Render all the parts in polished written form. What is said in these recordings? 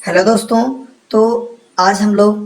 Hello दोस्तों। तो आज हम लोग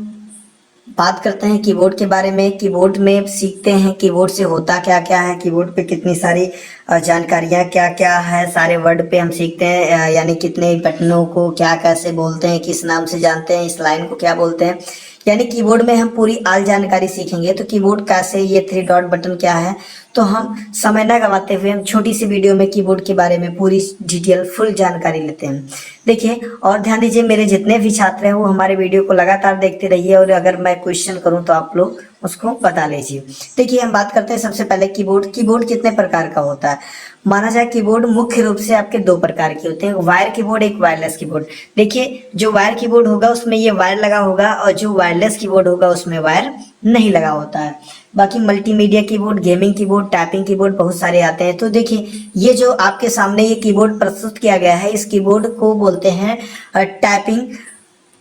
बात करते हैं कीबोर्ड के बारे में। कीबोर्ड में सीखते हैं कीबोर्ड से होता क्या क्या है, कीबोर्ड पे कितनी सारी जानकारियाँ क्या क्या है, सारे वर्ड पे हम सीखते हैं। यानी कितने बटनों को क्या कैसे बोलते हैं, किस नाम से जानते हैं, इस लाइन को क्या बोलते हैं। यानी कीबोर्ड में हम पूरी आल जानकारी सीखेंगे। तो कीबोर्ड कैसे, ये 3 डॉट बटन क्या है, तो हम समय न गंवाते हुए हम छोटी सी वीडियो में कीबोर्ड के बारे में पूरी डिटेल फुल जानकारी लेते हैं। देखिए और ध्यान दीजिए, मेरे जितने भी छात्र हैं वो हमारे वीडियो को लगातार देखते रहिए, और अगर मैं क्वेश्चन करूं तो आप लोग उसको बता लीजिए। देखिए हम बात करते हैं सबसे पहले कीबोर्ड। कीबोर्ड कितने प्रकार का होता है? माना जाए कीबोर्ड मुख्य रूप से आपके 2 प्रकार के होते हैं, वायर कीबोर्ड, एक वायरलेस कीबोर्ड। देखिए जो वायर कीबोर्ड होगा उसमें ये वायर लगा होगा, और जो वायरलेस कीबोर्ड होगा उसमें वायर नहीं लगा होता है। बाकी multimedia keyboard, gaming keyboard, typing keyboard बहुत सारे आते हैं। तो देखिए ये जो आपके सामने ये कीबोर्ड प्रस्तुत किया गया है, इस कीबोर्ड को बोलते हैं typing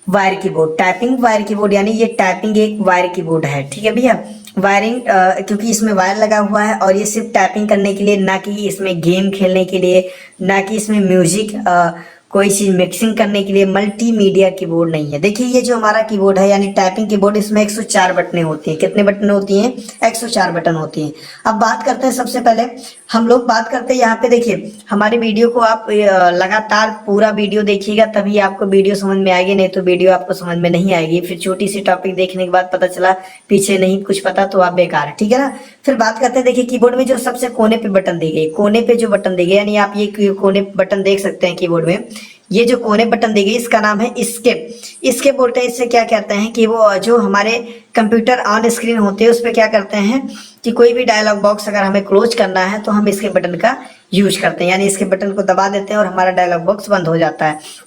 wire keyboard. Typing wire keyboard यानी ये टाइपिंग एक वायर कीबोर्ड है, ठीक है भैया। वायरिंग क्योंकि इसमें वायर लगा हुआ है, और ये सिर्फ टाइपिंग करने के लिए, ना कि इसमें गेम खेलने के लिए, ना कि इसमें म्यूजिक कोई चीज मिक्सिंग करने के लिए। मल्टीमीडिया कीबोर्ड नहीं है। देखिए ये जो हमारा कीबोर्ड है यानी टाइपिंग कीबोर्ड, इसमें 104 बटनें होती हैं। कितने बटन होती हैं? 104 बटन होती हैं। अब बात करते हैं, सबसे पहले हम लोग बात करते हैं यहाँ पे। देखिए हमारे वीडियो को आप लगातार पूरा वीडियो देखिएगा, तभी आपको वीडियो समझ में आएगी, नहीं तो वीडियो आपको समझ में नहीं आएगी। फिर छोटी सी टॉपिक देखने के बाद पता चला पीछे नहीं कुछ पता, तो आप बेकार है, ठीक है ना। फिर बात करते हैं, देखिए कीबोर्ड में जो सबसे कोने पे बटन दी गई, कोने पे जो बटन दी गई, यानी आप ये कोने बटन देख सकते हैं कीबोर्ड में। ये जो कोने बटन दी गई इसका नाम है एस्केप। एस्केप बोलते हैं। इससे क्या कहते हैं कि वो जो हमारे कंप्यूटर ऑन स्क्रीन होते हैं उस पर क्या करते हैं कि कोई भी डायलॉग बॉक्स अगर हमें क्लोज करना है तो हम इसके बटन का यूज करते हैं, यानी इसके बटन को दबा देते हैं और हमारा डायलॉग बॉक्स बंद हो जाता है।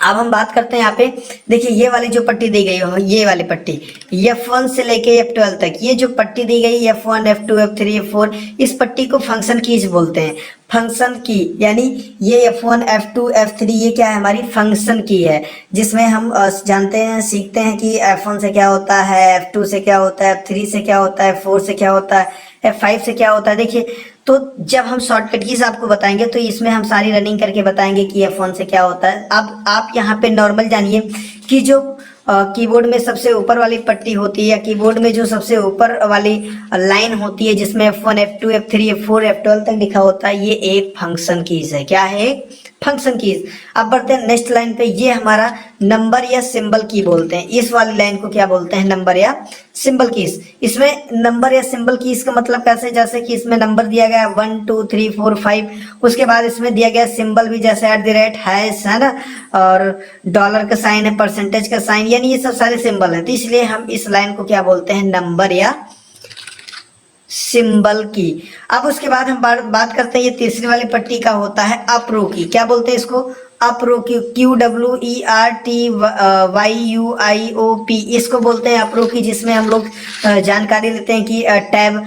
अब हम बात करते हैं यहाँ पे। देखिए ये वाली जो पट्टी दी गई हो, ये वाली पट्टी F1 से लेके F12 तक, ये जो पट्टी दी गई F1 F2 F3 F4, इस पट्टी को फंक्शन कीज बोलते हैं। फंक्शन की यानी ये F1 F2 F3 ये क्या है? हमारी फंक्शन की है, जिसमें हम जानते हैं, सीखते हैं कि F1 से क्या होता है, F2 से क्या होता है, F3 से क्या होता है, F4 से क्या होता है, F5 से क्या होता है। देखिए तो जब हम शॉर्टकट कीज आपको बताएंगे तो इसमें हम सारी रनिंग करके बताएंगे कि F1 से क्या होता है। अब आप यहाँ पे नॉर्मल जानिए कि जो कीबोर्ड में सबसे ऊपर वाली पट्टी होती है, या कीबोर्ड में जो सबसे ऊपर वाली लाइन होती है जिसमें F1 F2 F3 F4 F12 तक लिखा होता है, ये एक फंक्शन कीज है। क्या है? Function keys. अब बढ़ते हैं नेक्स्ट लाइन पे। ये हमारा नंबर या सिंबल की बोलते हैं। इस वाली लाइन को क्या बोलते हैं? नंबर या सिंबल कीज। इसमें नंबर या सिंबल कीज का मतलब कैसे? जैसे कि इसमें नंबर दिया गया 1 2 3 4 5, उसके बाद इसमें दिया गया सिंबल भी, जैसे @ है ना, और डॉलर का साइन है, परसेंटेज का साइन, यानी ये सब सारे सिंबल हैं। तो इसलिए हम इस लाइन को क्या बोलते हैं? नंबर या सिंबल की। अब उसके बाद हम बात करते हैं, ये तीसरी वाली पट्टी का होता है अप्रो की। क्या बोलते हैं इसको? अप्रो की। QWERTYUIOP, इसको बोलते हैं अप्रो की, जिसमें हम लोग जानकारी लेते हैं कि टैब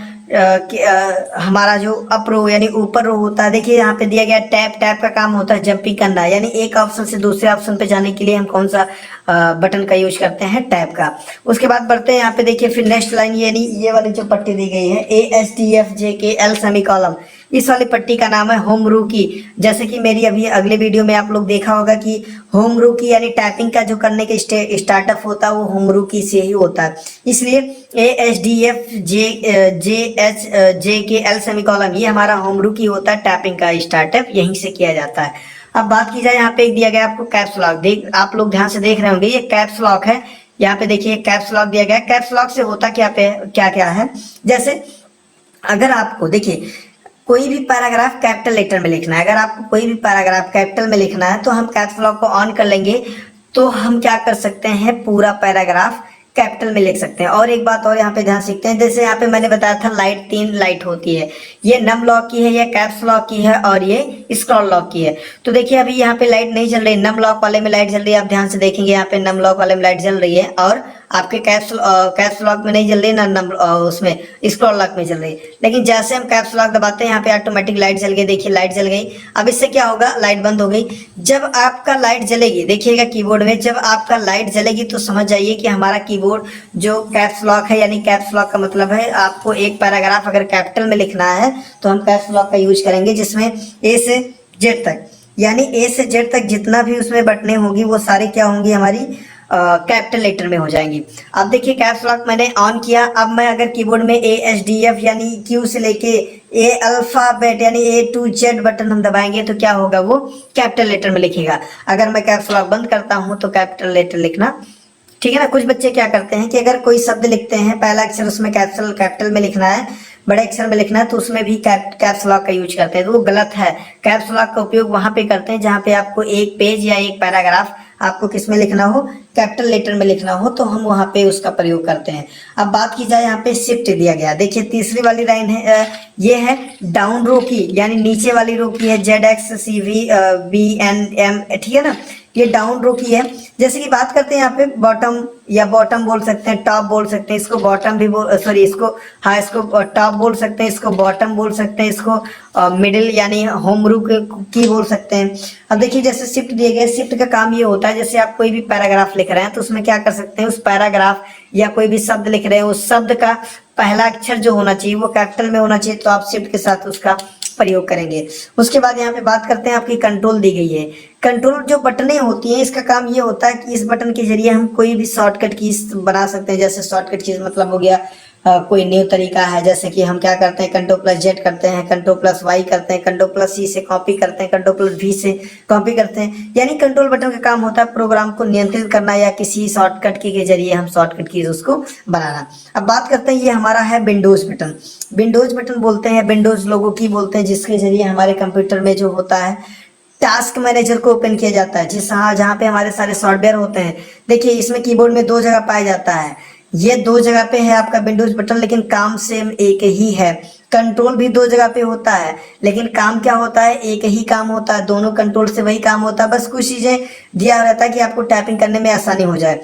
हमारा जो अप रो यानी ऊपर रो होता है। देखिए यहाँ पे दिया गया टैब। टैब का काम होता है जंपिंग करना, यानी एक ऑप्शन से दूसरे ऑप्शन पे जाने के लिए हम कौन सा बटन का यूज करते हैं? टैब का। उसके बाद बढ़ते हैं यहाँ पे। देखिए फिर नेक्स्ट लाइन, यानी ये वाली जो पट्टी दी गई है ASTFJKL सेमीकॉलम, इस वाली पट्टी का नाम है होम रू की। जैसे कि मेरी अभी अगले वीडियो में आप लोग देखा होगा कि होम रू की यानी टाइपिंग का जो करने के स्टार्टअप होता है वो होम रू की से ही होता है। इसलिए ASDFJKL सेमीकॉलम ये हमारा होम रू की होता है। टाइपिंग का स्टार्टअप यहीं से किया जाता है। अब बात की जाए, यहाँ पे एक दिया गया आपको कैप्स लॉक। देख आप लोग ध्यान से देख रहे होंगे, ये कैप्स लॉक है। यहाँ पे देखिए कैप्स लॉक दिया गया है। कैप्स लॉक से होता क्या क्या है? जैसे अगर आपको देखिए कोई भी पैराग्राफ कैपिटल लेटर में लिखना है, अगर आपको कोई भी पैराग्राफ कैपिटल में लिखना है तो हम कैप्स लॉक को ऑन कर लेंगे, तो हम क्या कर सकते हैं? पूरा पैराग्राफ कैपिटल में लिख सकते हैं। और एक बात और यहाँ पे ध्यान सीखते हैं, जैसे यहाँ पे मैंने बताया था लाइट, 3 लाइट होती है। ये नम लॉक की है, ये कैप्स लॉक की है, और ये स्क्रॉल लॉक की है। तो देखिए अभी यहाँ पे लाइट नहीं जल रही, नम लॉक वाले में लाइट जल रही है। आप ध्यान से देखेंगे यहाँ पे नम लॉक वाले में लाइट जल रही है, और आपके कैप्स लॉक में नहीं जल रही ना, उसमें स्क्रॉल लॉक में जल रही। लेकिन जैसे हम कैप्स लॉक दबाते हैं यहाँ पे ऑटोमेटिक लाइट जल गई। देखिए लाइट जल गई। अब इससे क्या होगा? लाइट बंद हो गई। जब आपका लाइट जलेगी, देखिएगा कीबोर्ड में जब आपका लाइट जलेगी तो समझ जाइए कि हमारा कीबोर्ड जो कैप्स लॉक है, यानी कैप्स लॉक का मतलब है आपको एक पैराग्राफ अगर कैपिटल में लिखना है तो हम कैप्स लॉक का यूज करेंगे, जिसमें A से Z तक यानी ए से जेड तक जितना भी उसमें बटनें होंगी वो सारी क्या होंगी, हमारी कैपिटल लेटर में हो जाएंगी। अब देखिए कैप्स लॉक मैंने ऑन किया। अब मैं अगर कीबोर्ड में ASDF यानी क्यू से लेके ए अल्फाबेट यानी A to Z बटन हम दबाएंगे तो क्या होगा, वो कैपिटल लेटर में लिखेगा। अगर मैं कैप्स लॉक बंद करता हूं तो कैपिटल लेटर लिखना, ठीक है ना। कुछ बच्चे क्या करते हैं कि अगर कोई शब्द लिखते हैं, पहला अक्षर उसमें कैपिटल में लिखना है, बड़े अक्षर में लिखना है, तो उसमें भी कैप्स लॉक का यूज करते हैं, तो वो गलत है। कैप्स लॉक का उपयोग वहां पे करते हैं जहां पे आपको एक पेज या एक पैराग्राफ आपको किस में लिखना हो, कैपिटल लेटर में लिखना हो, तो हम वहां पे उसका प्रयोग करते हैं। अब बात की जाए, यहाँ पे शिफ्ट दिया गया, देखिए तीसरी वाली लाइन है, ये है डाउन रो की, यानी नीचे वाली रो की है, ZXCVBNM, ठीक है ना, ये डाउन रो की है। जैसे कि बात करते हैं यहाँ पे बॉटम, या बॉटम बोल सकते हैं, टॉप बोल सकते हैं, इसको बॉटम भी सॉरी इसको, हाँ इसको टॉप बोल सकते हैं, इसको बॉटम बोल सकते हैं, इसको मिडिल यानी होम रू की बोल सकते हैं। अब देखिए जैसे शिफ्ट दिए गए, शिफ्ट का काम ये होता है, जैसे आप कोई भी पैराग्राफ लिख रहे हैं तो उसमें क्या कर सकते हैं, उस पैराग्राफ या कोई भी शब्द लिख रहे हैं, उस शब्द का पहला अक्षर जो होना चाहिए वो कैपिटल में होना चाहिए, तो आप शिफ्ट के साथ उसका प्रयोग करेंगे। उसके बाद यहाँ पे बात करते हैं, आपकी कंट्रोल दी गई है। कंट्रोल जो बटनें होती हैं, इसका काम ये होता है कि इस बटन के जरिए हम कोई भी शॉर्टकट कीज बना सकते हैं। जैसे शॉर्टकट कीज मतलब हो गया कोई न्यू तरीका है, जैसे कि हम क्या करते हैं, Ctrl+Z करते हैं, Ctrl+Y करते हैं, Ctrl+C से कॉपी करते हैं, Ctrl+V से कॉपी करते हैं। यानी कंट्रोल बटन का काम होता है प्रोग्राम को नियंत्रित करना या किसी शॉर्टकट की के जरिए हम शॉर्टकट कीज उसको बनाना। अब बात करते हैं, ये हमारा है विंडोज बटन। विंडोज बटन बोलते हैं, विंडोज लोगो की बोलते हैं, जिसके जरिए हमारे कंप्यूटर में जो होता है टास्क मैनेजर को ओपन किया जाता है, जहाँ पे हमारे सारे सॉफ्टवेयर होते हैं। देखिए इसमें कीबोर्ड में दो जगह पाया जाता है, ये दो जगह पे है आपका विंडोज बटन, लेकिन काम सेम एक ही है। कंट्रोल भी दो जगह पे होता है, लेकिन काम क्या होता है, एक ही काम होता है, दोनों कंट्रोल से वही काम होता है, बस कुछ चीजें दिया रहता है कि आपको टाइपिंग करने में आसानी हो जाए।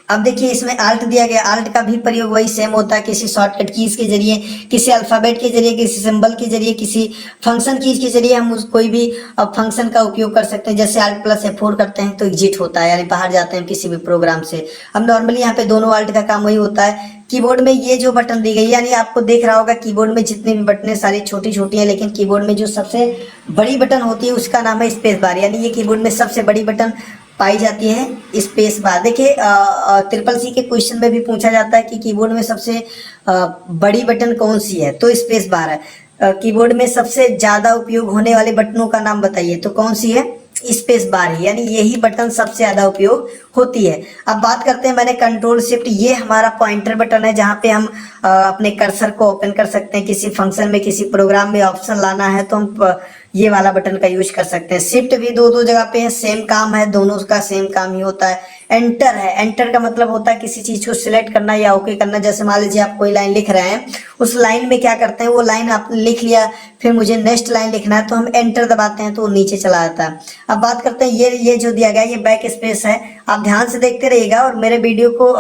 अब देखिए इसमें आल्ट दिया गया, आल्ट का भी प्रयोग वही सेम होता है, किसी शॉर्टकट कीज के जरिए, किसी अल्फाबेट के जरिए, किसी सिंबल के जरिए, किसी फंक्शन कीज के जरिए हम कोई भी फंक्शन का उपयोग कर सकते हैं। जैसे Alt+F4 करते हैं तो एग्जिट होता है, यानी बाहर जाते हैं किसी भी प्रोग्राम से। अब नॉर्मली यहाँ पे दोनों आल्ट का काम वही होता है। कीबोर्ड में ये जो बटन दी गई, यानी आपको देख रहा होगा कीबोर्ड में जितनी भी बटनें सारी छोटी छोटी हैं, लेकिन कीबोर्ड में जो सबसे बड़ी बटन होती है उसका नाम है स्पेस बार, यानी ये कीबोर्ड में सबसे बड़ी बटन पाई जाती है स्पेस बार। देखिए CCC के क्वेश्चन में भी पूछा जाता है कि कीबोर्ड में सबसे बड़ी बटन कौन सी है, तो स्पेस बार है। कीबोर्ड में सबसे ज्यादा उपयोग होने वाले बटनों का नाम बताइए, तो कौन सी है, स्पेस बार ही, यानी यही बटन सबसे ज्यादा उपयोग होती है। अब बात करते हैं, मैंने Ctrl+Shift, ये हमारा पॉइंटर बटन है, जहाँ पे हम अपने कर्सर को ओपन कर सकते हैं। किसी फंक्शन में, किसी प्रोग्राम में ऑप्शन लाना है तो हम ये वाला बटन का यूज कर सकते हैं। शिफ्ट भी दो दो जगह पे है, सेम काम है, दोनों का सेम काम ही होता है। एंटर है, एंटर का मतलब होता है किसी चीज को सिलेक्ट करना या ओके करना। जैसे मान लीजिए आप कोई लाइन लिख रहे हैं, उस लाइन में क्या करते हैं, वो लाइन आपने लिख लिया, फिर मुझे नेक्स्ट लाइन लिखना है तो हम एंटर दबाते हैं तो वो नीचे चला जाता है। अब बात करते हैं, ये जो दिया गया ये बैक स्पेस है। आप ध्यान से देखते रहिएगा और मेरे वीडियो को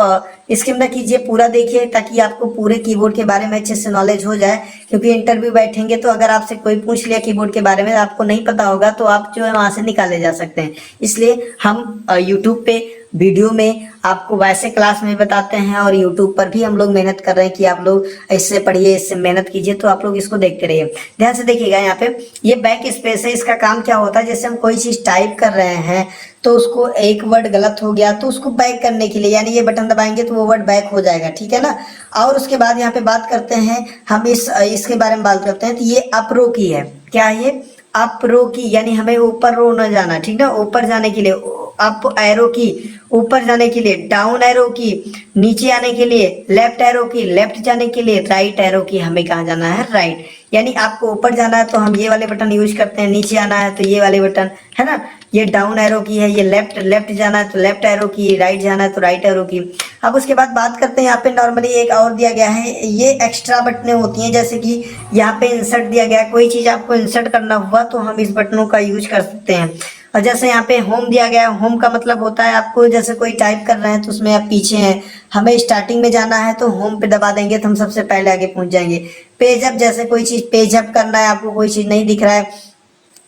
स्किप ना कीजिए, पूरा देखिए ताकि आपको पूरे कीबोर्ड के बारे में अच्छे से नॉलेज हो जाए। क्योंकि इंटरव्यू बैठेंगे तो अगर आपसे कोई पूछ लिया कीबोर्ड के बारे में, आपको नहीं पता होगा तो आप जो है वहां से निकाले जा सकते हैं। इसलिए हम यूट्यूब पे वीडियो में आपको वैसे क्लास में बताते हैं और यूट्यूब पर भी हम लोग मेहनत कर रहे हैं कि आप लोग इससे पढ़िए, इससे मेहनत कीजिए, तो आप लोग इसको देखते रहिए। ध्यान से देखिएगा, यहाँ पे ये बैक स्पेस है, इसका काम क्या होता है, जैसे हम कोई चीज टाइप कर रहे हैं तो उसको एक वर्ड गलत हो गया तो उसको बैक करने के लिए, यानी ये बटन दबाएंगे तो वो वर्ड बैक हो जाएगा, ठीक है ना। और उसके बाद यहाँ पे बात करते हैं हम इसके बारे में बात करते हैं, तो ये अप रो की है। क्या है ये, अप रो की, यानी हमें ऊपर रो न जाना, ठीक ना, ऊपर जाने के लिए अप एरो की, ऊपर जाने के लिए डाउन एरो की, नीचे आने के लिए लेफ्ट एरो की, लेफ्ट जाने के लिए राइट एरो की, हमें कहाँ जाना है, राइट। यानी आपको ऊपर जाना है तो हम ये वाले बटन यूज करते हैं, नीचे आना है तो ये वाले बटन, है ना। ये डाउन एरो की है, ये लेफ्ट जाना है तो लेफ्ट एरो की, राइट जाना है तो राइट एरो की। अब उसके बाद बात करते हैं, यहाँ पे नॉर्मली एक और दिया गया है, ये एक्स्ट्रा बटनें होती हैं, जैसे कि यहाँ पे इंसर्ट दिया गया है, कोई चीज आपको इंसर्ट करना हुआ तो हम इस बटनों का यूज कर सकते हैं। और जैसे यहाँ पे होम दिया गया है, होम का मतलब होता है आपको जैसे कोई टाइप कर रहे हैं तो उसमें आप पीछे हैं, हमें स्टार्टिंग में जाना है तो होम पे दबा देंगे तो हम सबसे पहले आगे पहुंच जाएंगे। पेज अप, जैसे कोई चीज पेज अप करना है, आपको कोई चीज नहीं दिख रहा है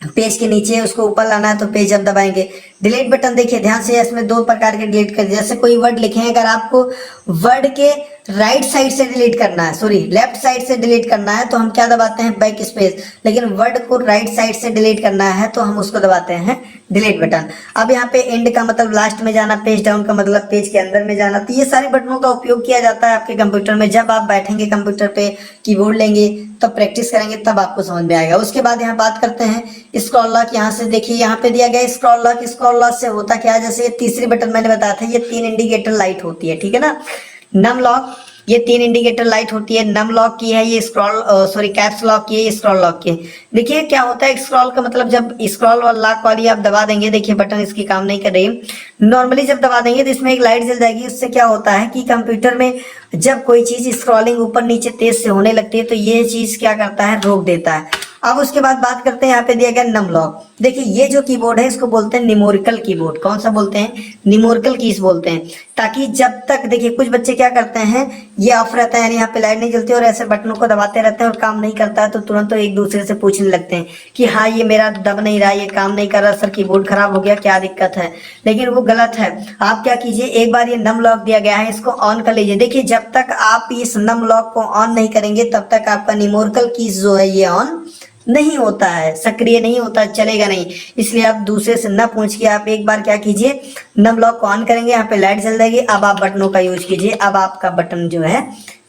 पेज के नीचे, उसको ऊपर लाना है तो पेज अप दबाएंगे। डिलीट बटन देखिए ध्यान से, इसमें दो प्रकार के डिलीट कर, जैसे कोई वर्ड लिखे हैं, अगर आपको वर्ड के राइट साइड से डिलीट करना है, सॉरी लेफ्ट साइड से डिलीट करना है, तो हम क्या दबाते हैं, बैक स्पेस। लेकिन वर्ड को राइट साइड से डिलीट करना है तो हम उसको दबाते हैं डिलीट बटन। अब यहाँ पे एंड का मतलब लास्ट में जाना, पेज डाउन का मतलब पेज के अंदर में जाना। तो ये सारे बटनों का उपयोग किया जाता है आपके कंप्यूटर में। जब आप बैठेंगे कंप्यूटर पे, कीबोर्ड लेंगे, तब प्रैक्टिस करेंगे, तब आपको समझ में आएगा। उसके बाद यहाँ बात करते हैं स्क्रॉल लॉक। यहाँ से देखिए, यहाँ पे दिया गया स्क्रॉल लॉक। स्क्रॉल लॉक से होता क्या है, जैसे ये तीसरी बटन मैंने बताया था, ये 3 इंडिकेटर लाइट होती है, ठीक है ना। नम लॉक, ये 3 इंडिकेटर लाइट होती है। नम लॉक की है, ये स्क्रॉल सॉरी कैप्स लॉक की है, ये स्क्रॉल लॉक की है। देखिए क्या होता है स्क्रॉल का मतलब, जब स्क्रॉल और लॉक वाली आप दबा देंगे, देखिए बटन इसकी काम नहीं कर रही। नॉर्मली जब दबा देंगे तो इसमें एक लाइट जल जाएगी। उससे क्या होता है कि कंप्यूटर में जब कोई चीज स्क्रॉलिंग ऊपर नीचे तेज से होने लगती है तो ये चीज क्या करता है, रोक देता है। अब उसके बाद बात करते हैं, यहाँ पे दिया गया नम लॉक। देखिए ये जो कीबोर्ड है इसको बोलते हैं न्यूमेरिकल कीबोर्ड। कौन सा बोलते हैं, न्यूमेरिकल कीज बोलते हैं। ताकि जब तक, देखिए कुछ बच्चे क्या करते हैं, ये ऑफ रहता है यानी यहाँ पे लाइट नहीं जलती और ऐसे बटनों को दबाते रहते हैं और काम नहीं करता है, तो तुरंत तो एक दूसरे से पूछने लगते हैं कि हाँ ये मेरा दब नहीं रहा, ये काम नहीं कर रहा सर, कीबोर्ड खराब हो गया, क्या दिक्कत है। लेकिन वो गलत है। आप क्या कीजिए, एक बार ये नम लॉक दिया गया है, इसको ऑन कर लीजिए। देखिए जब तक आप इस नम लॉक को ऑन नहीं करेंगे तब तक आपका न्यूमेरिकल कीज जो है ये ऑन नहीं होता है, सक्रिय नहीं होता, चलेगा नहीं। इसलिए आप दूसरे से न पूछ के आप एक बार क्या कीजिए, नम लॉक को ऑन करेंगे, यहाँ पे लाइट जल जाएगी। अब आप बटनों का यूज कीजिए, अब आपका बटन जो है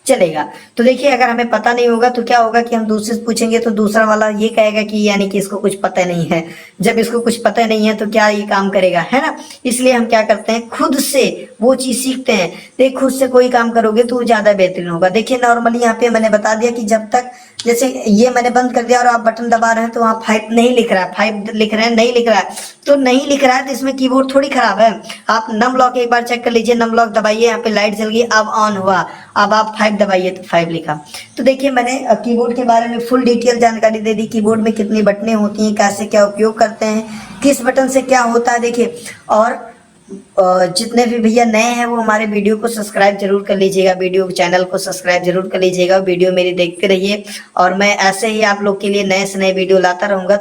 चलेगा। तो देखिए अगर हमें पता नहीं होगा तो क्या होगा कि हम दूसरे से पूछेंगे तो दूसरा वाला ये कहेगा कि यानी कि इसको कुछ पता नहीं है। जब इसको कुछ पता नहीं है तो क्या ये काम करेगा, है ना। इसलिए हम क्या करते हैं, खुद से वो चीज सीखते हैं। देख खुद से कोई काम करोगे तो ज्यादा बेहतरीन होगा। देखिए नॉर्मली यहाँ पे मैंने बता दिया कि जब तक, जैसे ये मैंने बंद कर दिया और आप बटन दबा रहे हैं तो वहाँ 5 नहीं लिख रहा है, 5 लिख रहे हैं, नहीं लिख रहा है। तो नहीं लिख रहा है तो इसमें कीबोर्ड थोड़ी खराब है। आप नम लॉक एक बार चेक कर लीजिए, नम लॉक दबाइए, यहाँ पे लाइट जल गई, अब ऑन हुआ। अब आप 5 दबाइए तो 5 लिखा। तो देखिए मैंने कीबोर्ड के बारे में फुल डिटेल जानकारी दे दी। कीबोर्ड में कितनी बटनें होती हैं, कैसे क्या उपयोग करते हैं, किस बटन से क्या होता है, देखिए। और जितने भी भैया नए हैं वो हमारे वीडियो को सब्सक्राइब जरूर कर लीजिएगा, वीडियो चैनल को सब्सक्राइब जरूर कर लीजिएगा, वीडियो मेरी देखते रहिए और मैं ऐसे ही आप लोग के लिए नए से नए वीडियो लाता रहूंगा।